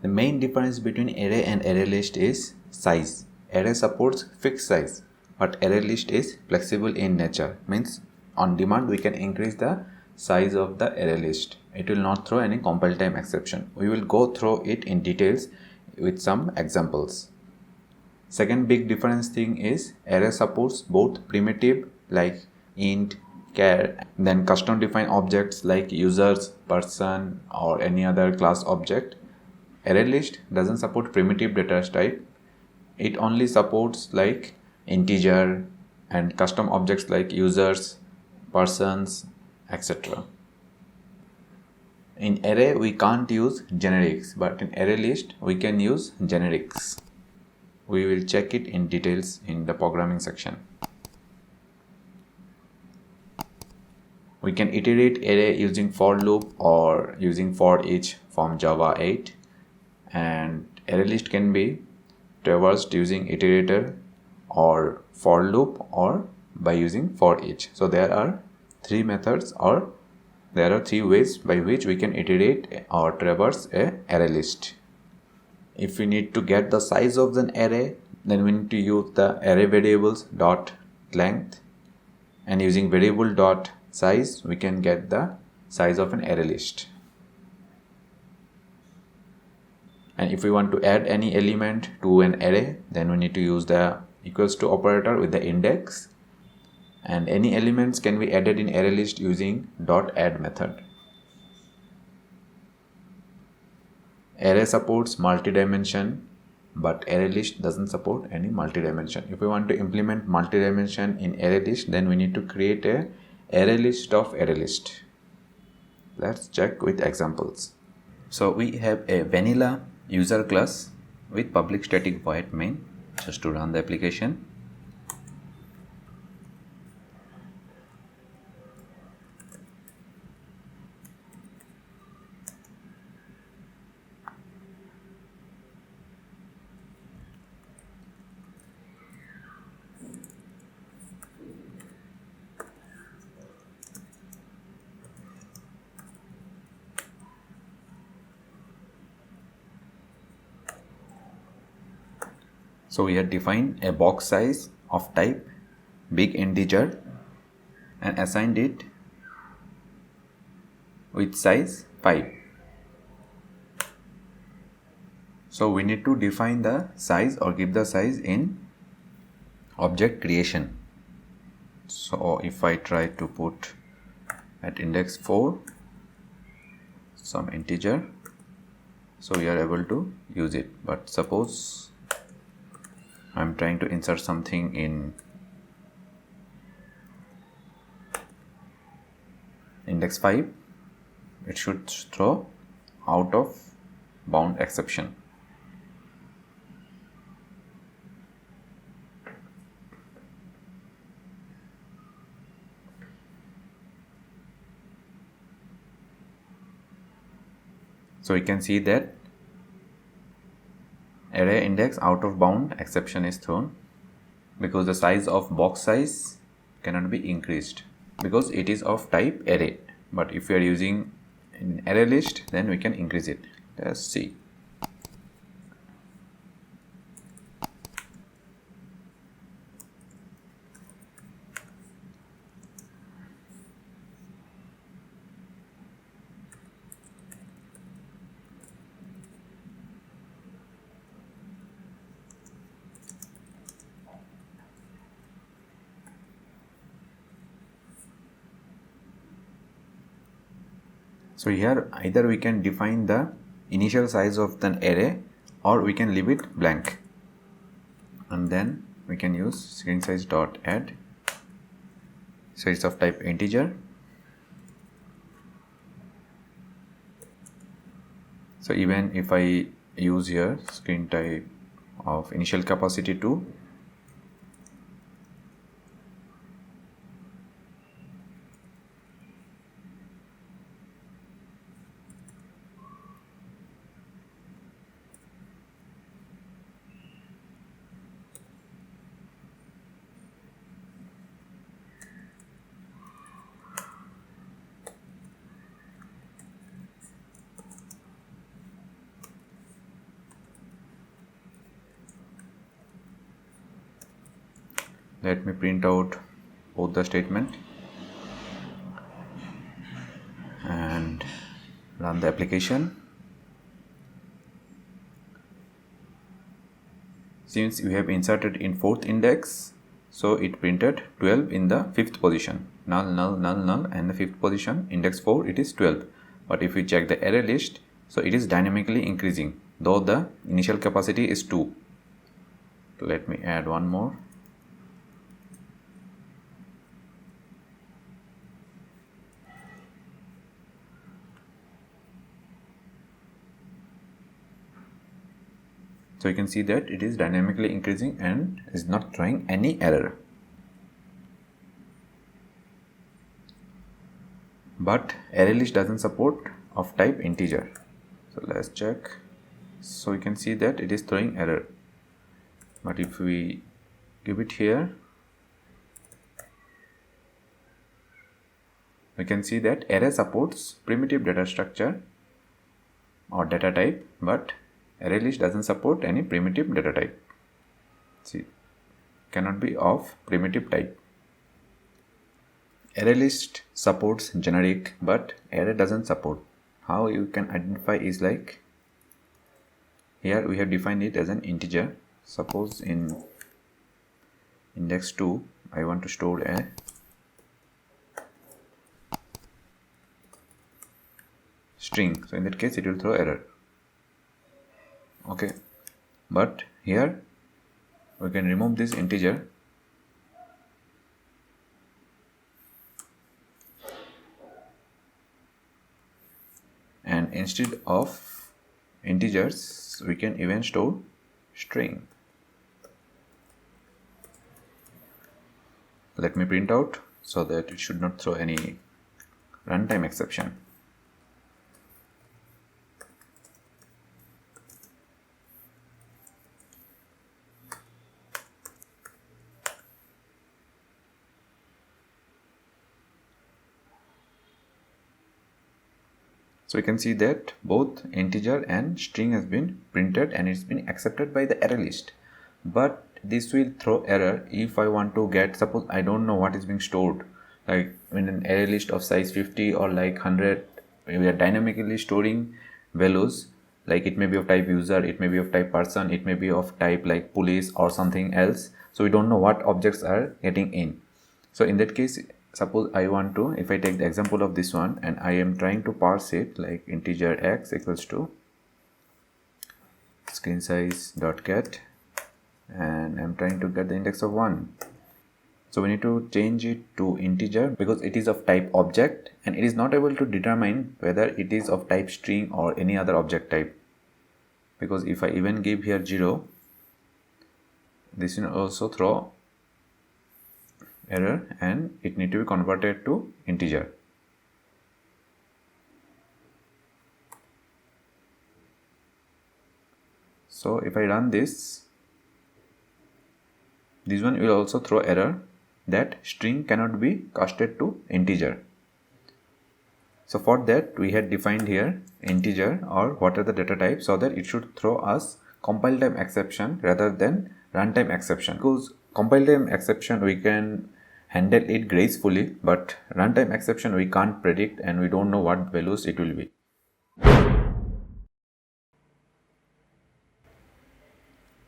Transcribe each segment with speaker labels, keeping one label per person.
Speaker 1: The main difference between array and ArrayList is size. Array supports fixed size, but ArrayList is flexible in nature. Means on demand we can increase the size of the ArrayList. It will not throw any compile time exception. We will go through it in details with some examples. Second big difference thing is array supports both primitive like int, char, then custom defined objects like users, person or any other class object. ArrayList doesn't support primitive data type. It only supports like integer and custom objects like users, persons, etc. In array we can't use generics, but in ArrayList we can use generics. We will check it in details in the programming section. We can iterate array using for loop or using for each from Java 8, and ArrayList can be traversed using iterator or for loop or by using for each. So there are three methods or there are three ways by which we can iterate or traverse a ArrayList. If we need to get the size of an array, then we need to use the array variables dot length, and using variable dot size we can get the size of an array list. And if we want to add any element to an array, then we need to use the equals to operator with the index, and any elements can be added in array list using dot add method. Array supports multi-dimension, but ArrayList doesn't support any multi-dimension. If we want to implement multi-dimension in ArrayList, then we need to create a ArrayList of ArrayList. Let's check with examples. So we have a vanilla user class with public static void main. Just to run the application. So we have defined a box size of type big integer and assigned it with size 5. So we need to define the size or give the size in object creation. So if I try to put at index 4 some integer, so we are able to use it. But suppose I'm trying to insert something in index 5, it should throw out of bound exception. So you can see that array index out of bound exception is thrown because the size of box size cannot be increased because it is of type array. But if we are using an array list, then we can increase it. Let's see. So here either we can define the initial size of an array or we can leave it blank, and then we can use screen size dot add. So it's of type integer. So even if I use here screen type of initial capacity 2, Let me print out both the statement and run the application. Since we have inserted in 4th index, so it printed 12 in the 5th position. Null, null, null, null, and the 5th position, index 4, it is 12. But if we check the array list, so it is dynamically increasing, though the initial capacity is 2. Let me add one more. So you can see that it is dynamically increasing and is not throwing any error. But ArrayList doesn't support of type integer. So let's check. So you can see that it is throwing error. But if we give it here, we can see that array supports primitive data structure or data type, but ArrayList doesn't support any primitive data type. See, cannot be of primitive type. ArrayList supports generic, but array doesn't support. How you can identify is like, here we have defined it as an integer. Suppose in index 2 I want to store a string, so in that case it will throw error. Okay, but here we can remove this integer and instead of integers we can even store string. Let me print out so that it should not throw any runtime exception. So you can see that both integer and string has been printed and it's been accepted by the array list. But this will throw error if I want to get, suppose I don't know what is being stored, like in an array list of size 50 or like 100, we are dynamically storing values, like it may be of type user, it may be of type person, it may be of type like police or something else. So we don't know what objects are getting in. So in that case, suppose I want to, if I take the example of this one and I am trying to parse it like integer x equals to screen size dot get, and I'm trying to get the index of 1. So we need to change it to integer because it is of type object and it is not able to determine whether it is of type string or any other object type. Because if I even give here 0, this will also throw error and it need to be converted to integer. So if I run this one will also throw error that string cannot be casted to integer. So for that we had defined here integer or what are the data types, so that it should throw us compile time exception rather than runtime exception. Because compile time exception we can handle it gracefully, but runtime exception we can't predict and we don't know what values it will be.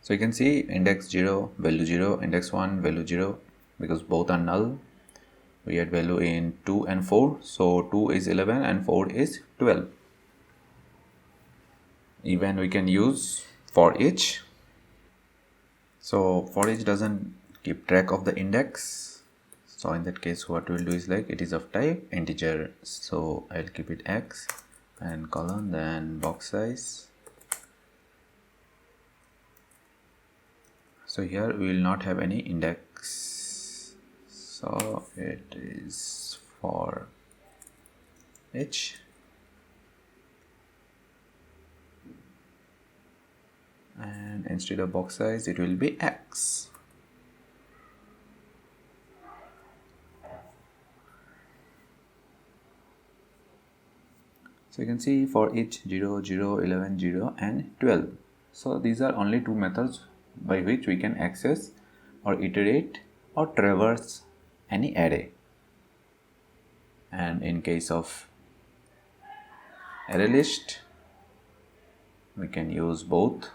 Speaker 1: So you can see index 0 value 0, index 1 value 0, because both are null. We had value in 2 and 4, so 2 is 11 and 4 is 12. Even we can use for each. So for each doesn't keep track of the index. So in that case what we'll do is like it is of type integer, so I'll keep it x and colon, then box size. So here we will not have any index, so it is for each, and instead of box size it will be x. So you can see for each 0, 0, 11, 0 and 12. So these are only two methods by which we can access or iterate or traverse any array. And in case of ArrayList, we can use both.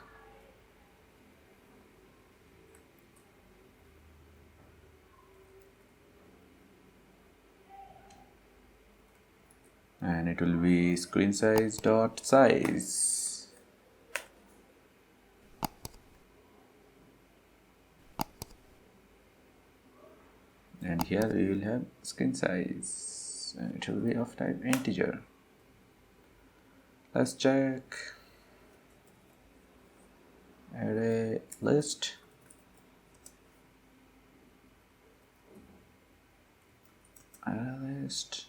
Speaker 1: And it will be screen size dot size. And here we will have screen size, and it will be of type integer. Let's check ArrayList. ArrayList.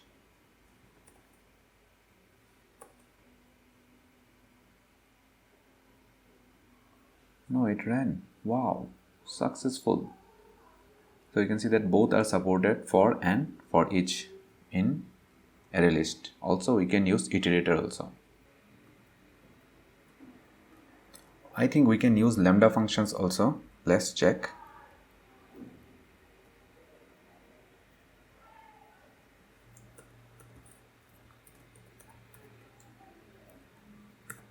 Speaker 1: No, it ran. Wow, successful. So you can see that both are supported for and for each in ArrayList. Also, we can use iterator also. I think we can use lambda functions also. Let's check.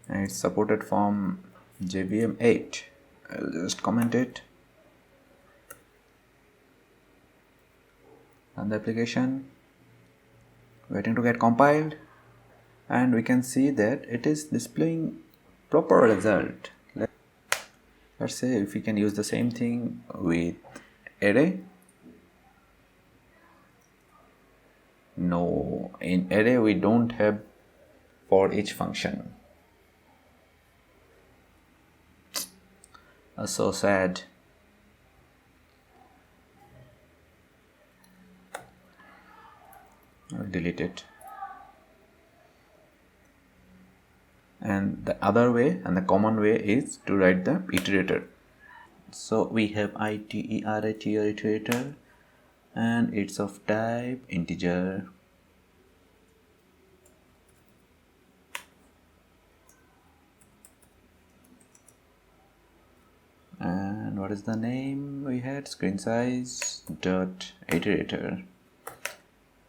Speaker 1: And it's supported from JVM 8. I'll just comment it. Run the application. Waiting to get compiled. And we can see that it is displaying proper result. Let's say if we can use the same thing with array. No, in array we don't have for each function. So sad. I'll delete it. And the other way and the common way is to write the iterator. So we have iterator and it's of type integer. And what is the name we had? Screen size dot iterator.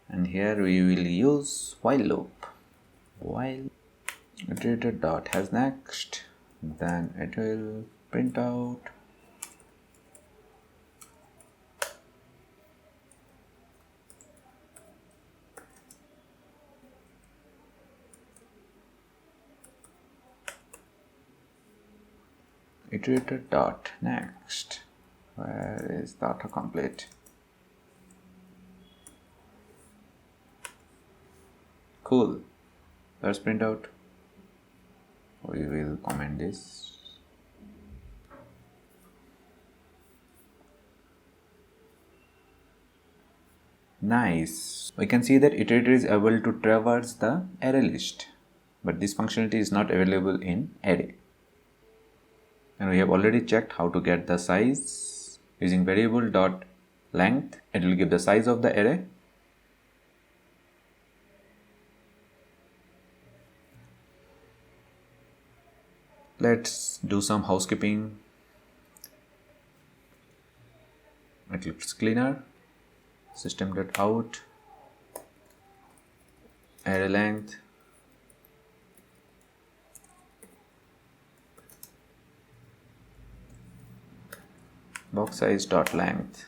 Speaker 1: And here we will use while loop. While iterator dot has next, then it will print out iterator dot next. Where is the autocomplete? Cool. Let's print out. We will comment this. Nice. We can see that iterator is able to traverse the array list, but this functionality is not available in array. And we have already checked how to get the size using variable dot length. It will give the size of the array. Let's do some housekeeping. Eclipse cleaner, system.out, array length, box size dot length.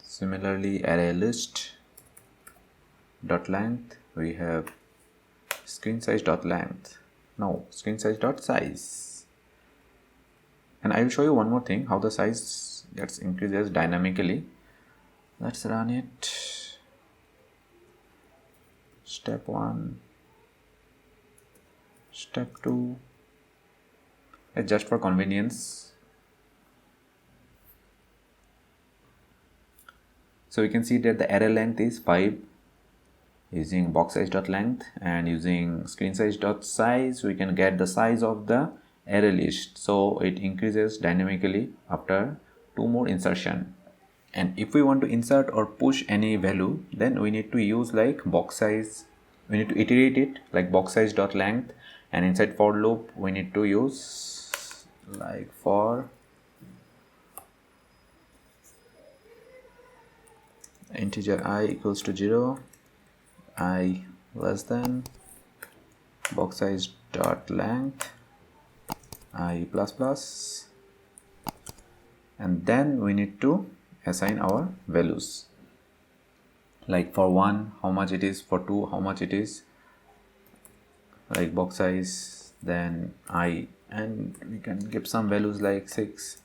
Speaker 1: Similarly, array list dot length, we have screen size dot length. No, screen size dot size. And I will show you one more thing, how the size gets increases dynamically. Let's run it. Step 1, step 2. It's just for convenience. So you can see that the array length is 5 using box size dot length, and using screen size dot size we can get the size of the array list. So it increases dynamically after 2 more insertion. And if we want to insert or push any value, then we need to use like box size. We need to iterate it like box size dot length, and inside for loop we need to use like for integer I equals to 0, I less than box size dot length I plus plus, and then we need to assign our values, like for 1 how much it is, for 2 how much it is, like box size, then I, and we can give some values like 6,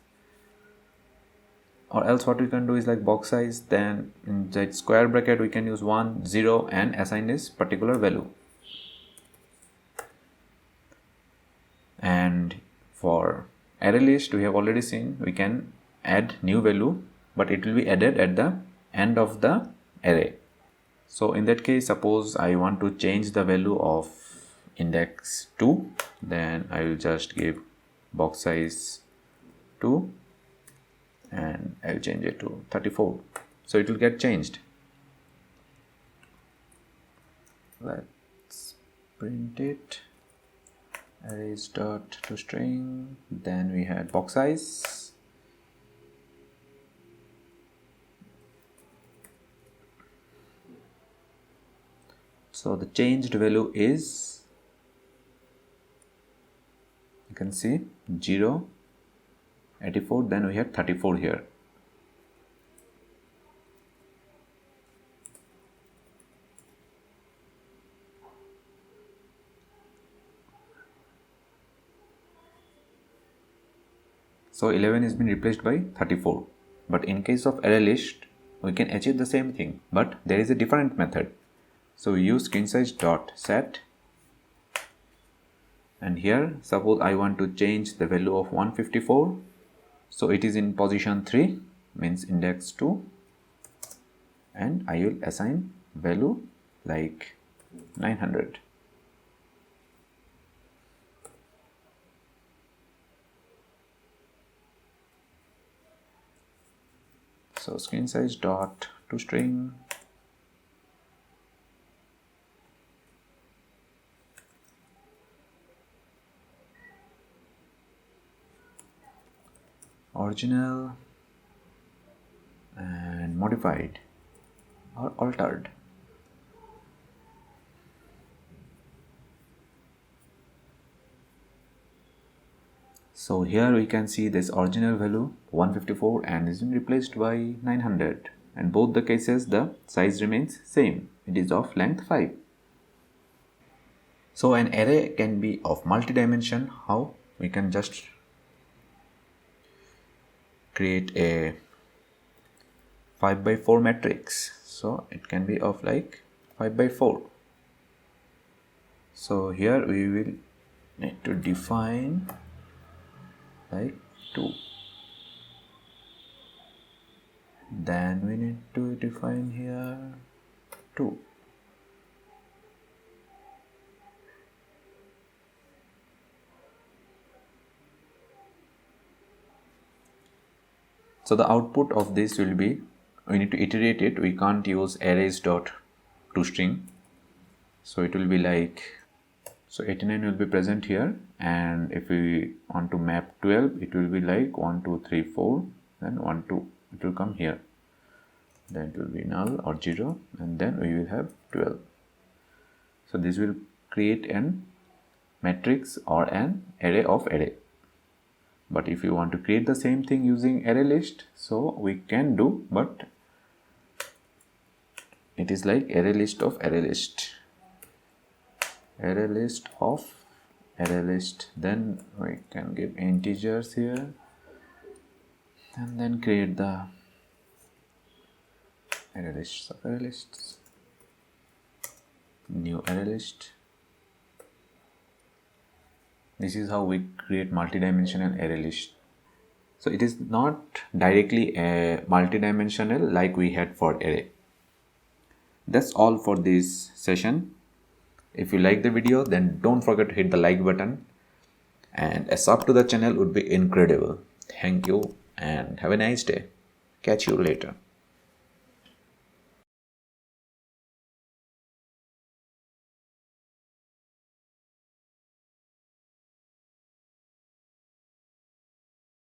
Speaker 1: or else what we can do is like box size, then inside square bracket we can use 1 0 and assign this particular value. And for array list we have already seen we can add new value, but it will be added at the end of the array. So in that case, suppose I want to change the value of index 2, then I will just give box size 2 and I will change it to 34, so it will get changed. Let's print it, arrays dot to string, then we had box size, so the changed value is, you can see 0, 84, then we have 34 here. So 11 has been replaced by 34. But in case of array list, we can achieve the same thing, but there is a different method. So we use screen size dot set, and here suppose I want to change the value of 154, so it is in position 3, means index 2, and I will assign value like 900. So screen size dot to string, original and modified or altered. So here we can see this original value 154 and is replaced by 900, and both the cases the size remains same, it is of length 5. So an array can be of multi-dimension. How? We can just create a 5 by 4 matrix, so it can be of like 5 by 4. So here we will need to define like 2, then we need to define here 2. So the output of this will be, we need to iterate it, we can't use arrays dot to string, so it will be like, so 89 will be present here, and if we want to map 12, it will be like 1 2 3 4, then 1 2, it will come here, then it will be null or 0, and then we will have 12. So this will create an matrix or an array of array. But if you want to create the same thing using array list, so we can do, but it is like array list of array list, array list of array list, then we can give integers here and then create the array lists of array lists, new array list. This is how we create multi-dimensional array list. So it is not directly a multi-dimensional like we had for array. That's all for this session. If you like the video, then don't forget to hit the like button, and a sub to the channel would be incredible. Thank you and have a nice day. Catch you later.